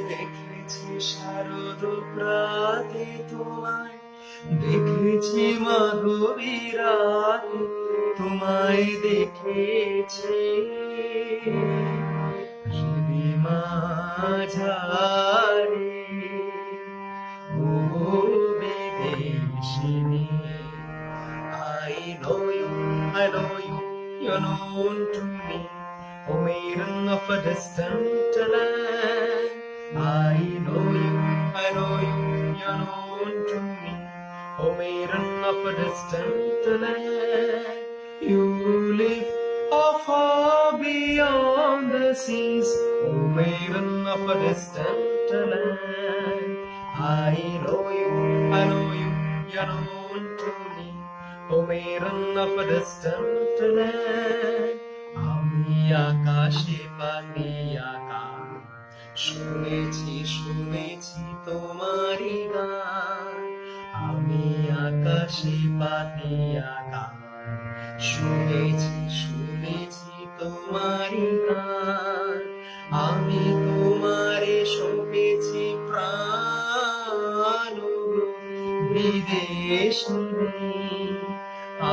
দেখেছি শারদ প্রাতে তোমায়, দেখেছি মাধবী রাতে তোমায় দেখেছি, হৃদি মাঝারে ও বিদেশিনী। I know you, I know you, you're known to me, O maiden of a distant land. I know you, I know you, you're known to me, O maiden of a distant land. You live far beyond the seas, O maiden of a distant land. I know you, I know you, you're known to me, O maiden of a distant land. আমি আকাশে পাখি আঁকা, শুনেছি শুনেছি তোমারই গান। আমি আকাশে পাখি আঁকা, শুনেছি শুনেছি তোমারই গান। আমি তোমারে সঁপেছি প্রাণ বিদেশিনী,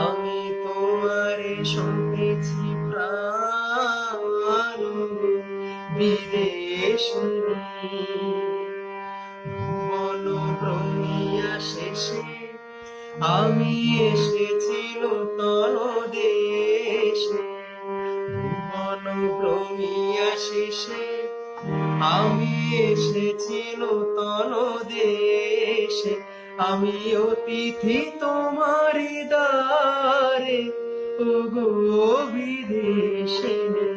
আমি তোমারে সঁপেছি প্রাণ বিদেশিনী। ভুবন ভ্রমিয়া শেষে আমি এসেছি নূতন দেশে, ভুবন ভ্রমিয়া শেষে আমি এসেছি নূতন দেশে। আমি অতিথি তোমারি দ্বারে, ওগো বিদেশিনী।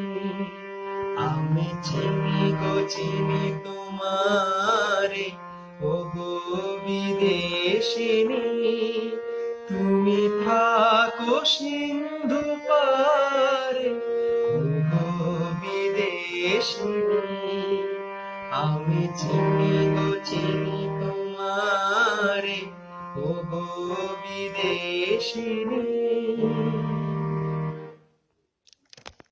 আমি চিনি গো চিনি তোমারে, ওগো বিদেশিনী। তুমি থাকো সিন্ধু পারে, ওগো বিদেশিনী। আমি চিনি গো চিনি তোমারে, ওগো বিদেশিনী।